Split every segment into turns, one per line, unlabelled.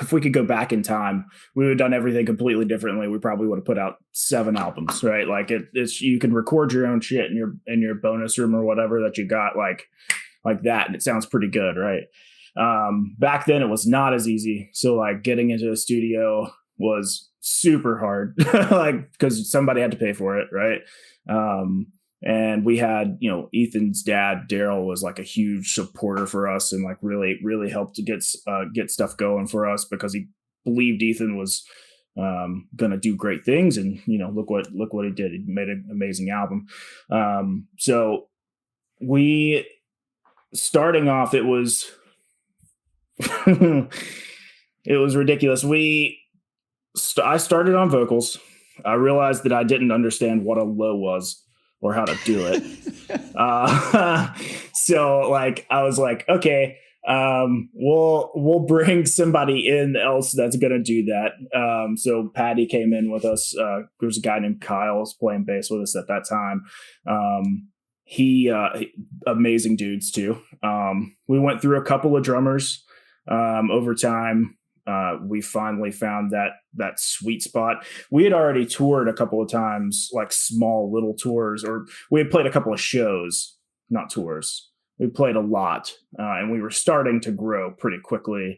if we could go back in time, we would have done everything completely differently. We probably would have put out 7 albums, right? Like it's you can record your own shit in your bonus room or whatever that you got like that, and it sounds pretty good, right? Back then it was not as easy. So like getting into a studio was super hard, like because somebody had to pay for it, right? And we had, Ethan's dad, Daryl, was like a huge supporter for us and like really, really helped to get stuff going for us because he believed Ethan was going to do great things. And, look what he did. He made an amazing album. So we, starting off, it was, it was ridiculous. I started on vocals. I realized that I didn't understand what a low was or how to do it. So like, I was like, okay, we'll bring somebody in else that's going to do that. So Patty came in with us. There was a guy named Kyle was playing bass with us at that time. He amazing dudes too. We went through a couple of drummers, over time. We finally found that sweet spot. We had already toured a couple of times, like small little tours, or we had played a couple of shows, not tours. We played a lot, and we were starting to grow pretty quickly.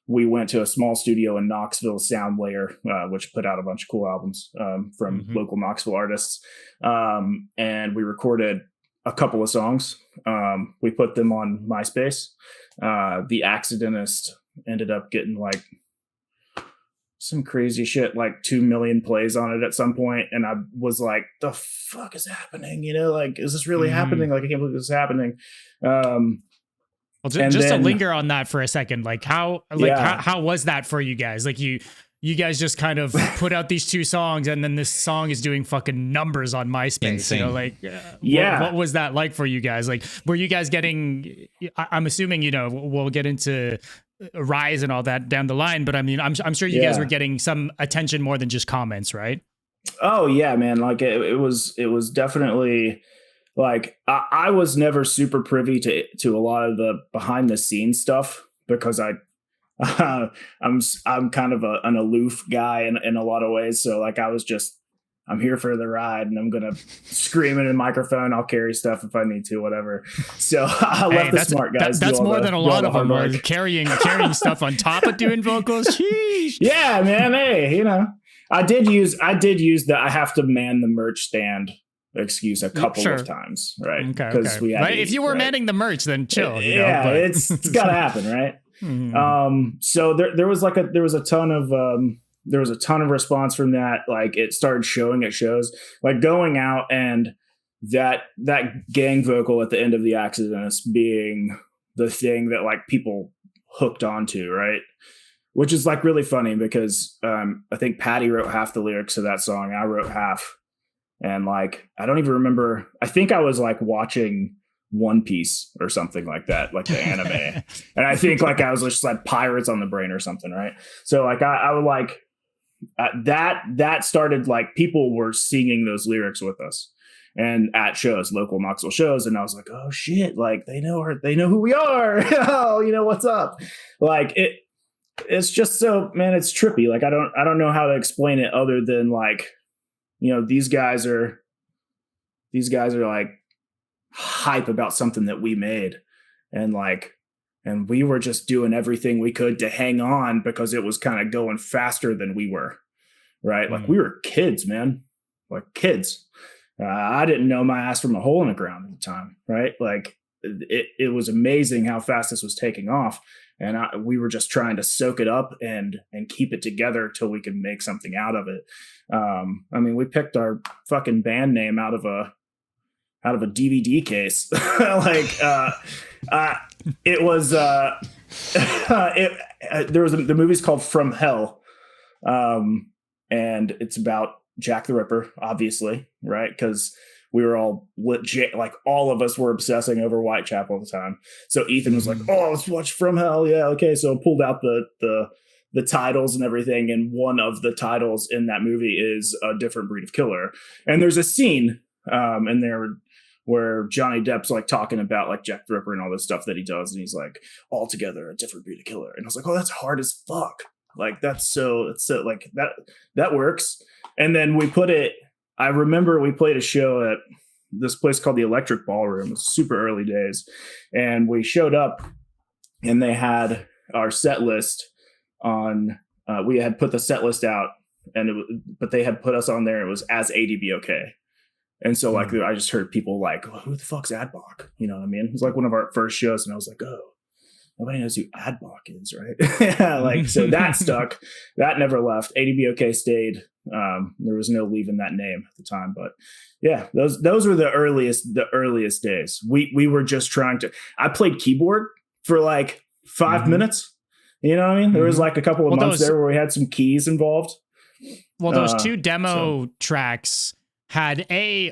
We went to a small studio in Knoxville, Sound Layer, which put out a bunch of cool albums from local Knoxville artists. And we recorded a couple of songs. We put them on MySpace. The Accidentist ended up getting like some crazy shit, like 2 million plays on it at some point. And I was like, the fuck is happening? Like, is this really happening? Like, I can't believe this is happening.
Well, just to linger on that for a second, like how was that for you guys? Like you guys just kind of put out these 2 songs and then this song is doing fucking numbers on MySpace. Insane. What was that like for you guys? Like, were you guys getting, I'm assuming, we'll get into Rise and all that down the line, but I mean, I'm sure you guys were getting some attention more than just comments, right?
Oh yeah, man. Like it was definitely like, I was never super privy to a lot of the behind the scenes stuff because I'm kind of an aloof guy in a lot of ways. So like, I'm here for the ride and I'm going to scream in a microphone. I'll carry stuff if I need to, whatever. So I let the smart guys.
That's more than a lot of them are carrying stuff on top of doing vocals. Sheesh.
Yeah, man. Hey, I did use the, I have to man the merch stand excuse a couple of times. Right.
Okay. We had if you were manning the merch, then chill.
It's gotta happen. Right. So there was a ton of response from that. Like it started showing at shows, like going out, and that gang vocal at the end of The Accidentist being the thing that like people hooked onto, right? Which is like really funny because I think Patty wrote half the lyrics of that song. I wrote half, and like I don't even remember. I think I was like watching One Piece or something like that, like the anime. And I think like I was just like Pirates on the Brain or something, right? So like I would like that started like people were singing those lyrics with us and at shows, local Knoxville shows, and I was like, oh shit, like they know who we are. Oh, what's up? Like it's just so, man, it's trippy. Like I don't know how to explain it other than like, these guys are like hype about something that we made, and we were just doing everything we could to hang on because it was kind of going faster than we were, right? Like we were kids, man, like kids. I didn't know my ass from a hole in the ground at the time, right? Like it was amazing how fast this was taking off, and we were just trying to soak it up and keep it together till we could make something out of it. I mean, we picked our fucking band name out of a DVD case. It was the movie's called From Hell, and it's about Jack the Ripper, obviously, right? Because we were all legit, like all of us were obsessing over Whitechapel at the time. So Ethan was like, "Oh, let's watch From Hell." Yeah, okay. So I pulled out the titles and everything, and one of the titles in that movie is A Different Breed of Killer, and there's a scene in there where Johnny Depp's like talking about like Jack the Ripper and all this stuff that he does, and he's like, all together a different breed of killer. And I was like, oh, that's hard as fuck. Like it's so like that works. And then we put it. I remember we played a show at this place called the Electric Ballroom. It was super early days, and we showed up, and they had our set list on. We had put the set list out, but they had put us on there. It was as adbok. And so like I just heard people like, who the fuck's adbok? You know what I mean? It was like one of our first shows, and I was like, oh, nobody knows who adbok is, right? Yeah, like so that stuck. That never left. adbok stayed. There was no leaving that name at the time, but yeah, those were the earliest days. We were just trying to. I played keyboard for like 5 minutes. You know what I mean? There was like a couple of months there where we had some keys involved.
Well, those two demo tracks had a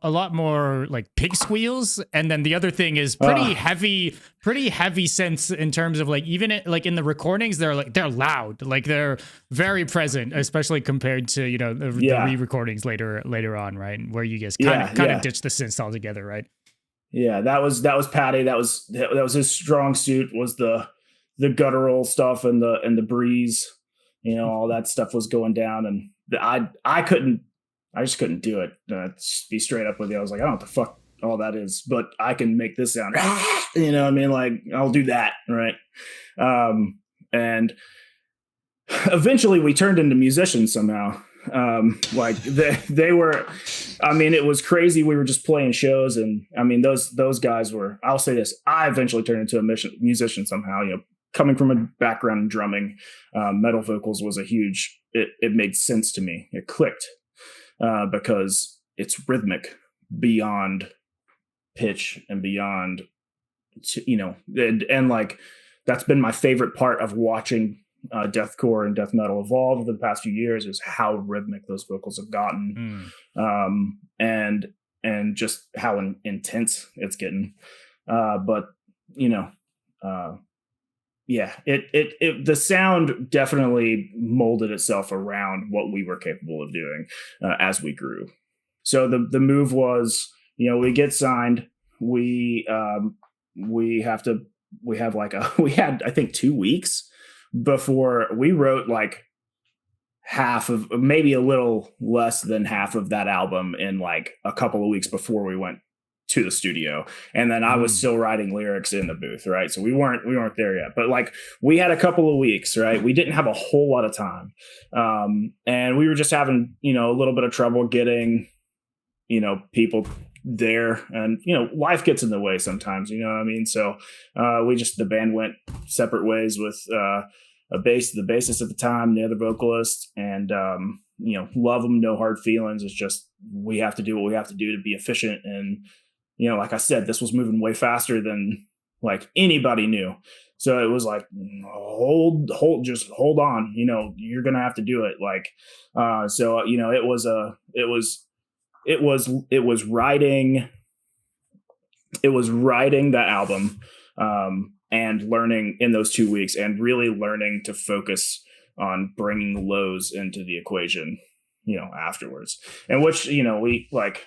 lot more like pig squeals, and then the other thing is pretty heavy synths in terms of like even like in the recordings they're loud, like they're very present, especially compared to the re-recordings later on, right? Where you guys kind of ditched the synths altogether, right? Yeah, that was Patty. That was his strong suit, was the guttural stuff and the breeze. All that stuff was going down, and I just couldn't do it. Be straight up with you. I was like, I don't know what the fuck all that is, but I can make this sound. You know what I mean? Like, I'll do that, right? And eventually we turned into musicians somehow. Like they were, I mean, it was crazy. We were just playing shows, and I mean, those guys were. I'll say this: I eventually turned into a musician somehow. Coming from a background in drumming, metal vocals was a huge. It made sense to me. It clicked. Because it's rhythmic beyond pitch and beyond, and like that's been my favorite part of watching deathcore and death metal evolve over the past few years, is how rhythmic those vocals have gotten, and just how intense it's getting. But yeah, the sound definitely molded itself around what we were capable of doing as we grew. So the move was, we get signed. We had I think 2 weeks before we wrote like half of, maybe a little less than half of that album in like a couple of weeks before we went to the studio. And then I was still writing lyrics in the booth, right? So we weren't there yet, but like we had a couple of weeks, right? We didn't have a whole lot of time, and we were just having a little bit of trouble getting people there, and life gets in the way sometimes, you know what I mean? So the band went separate ways with the bassist at the time, the other vocalist, and love them, no hard feelings. It's just we have to do what we have to do to be efficient. And like I said, this was moving way faster than like anybody knew. So it was like, just hold on, you're going to have to do it. Like, so, it was writing that album, and learning in those 2 weeks, and really learning to focus on bringing Lowe's into the equation, afterwards. And which, we like,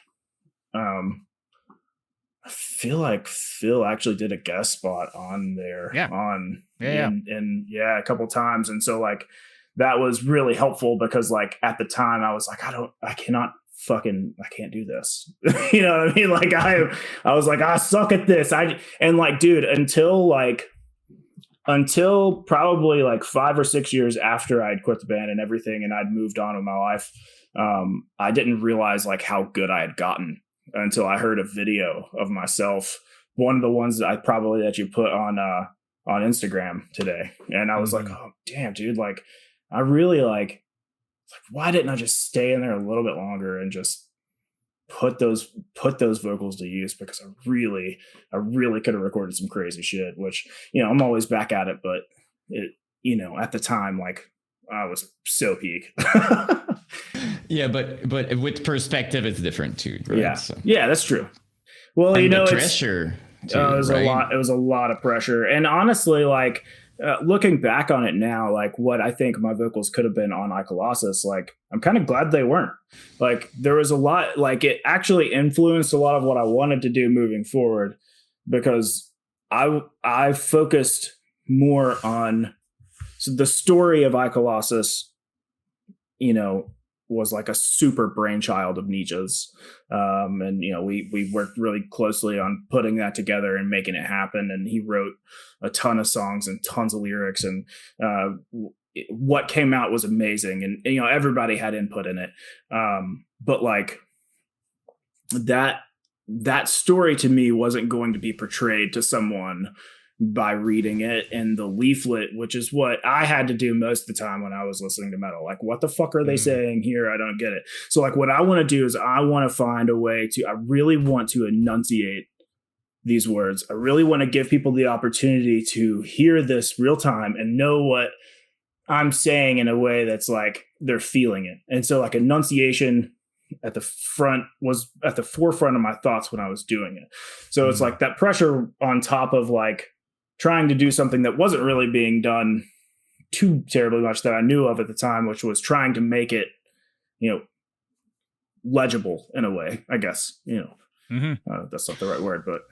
I feel like Phil actually did a guest spot on there, a couple of times. And so like, that was really helpful, because like at the time I was like, I can't do this. You know what I mean? Like I was like, I suck at this. Until probably like 5 or 6 years after I'd quit the band and everything, and I'd moved on with my life, I didn't realize like how good I had gotten until I heard a video of myself, one of the ones that you put on Instagram today. And I was like, oh damn, dude, like I really like, why didn't I just stay in there a little bit longer and just put those vocals to use? Because I really could have recorded some crazy shit, which, I'm always back at it, but it, at the time, like I was so peak.
Yeah, but with perspective, it's different too, right?
Yeah, yeah, that's true. Well,
and the pressure. Too,
it was
right?
a lot. It was a lot of pressure, and honestly, like looking back on it now, like what I think my vocals could have been on I Colossus, like I'm kind of glad they weren't. Like there was a lot, like it actually influenced a lot of what I wanted to do moving forward, because I focused more on the story of I Colossus, you know, was like a super brainchild of Nietzsche's. And, you know, we worked really closely on putting that together and making it happen. And he wrote a ton of songs and tons of lyrics, and what came out was amazing. And, you know, everybody had input in it. But like that story to me wasn't going to be portrayed to someone by reading it in the leaflet, which is what I had to do most of the time when I was listening to metal. Like, what the fuck are they saying here? I don't get it. So like what I want to do is I want to find a way to, I really want to enunciate these words. I really want to give people the opportunity to hear this real time and know what I'm saying in a way that's like they're feeling it. And so like enunciation at the front was at the forefront of my thoughts when I was doing it. So it's like that pressure on top of like trying to do something that wasn't really being done too terribly much that I knew of at the time, which was trying to make it, you know, legible in a way, I guess, you know. That's not the right word, but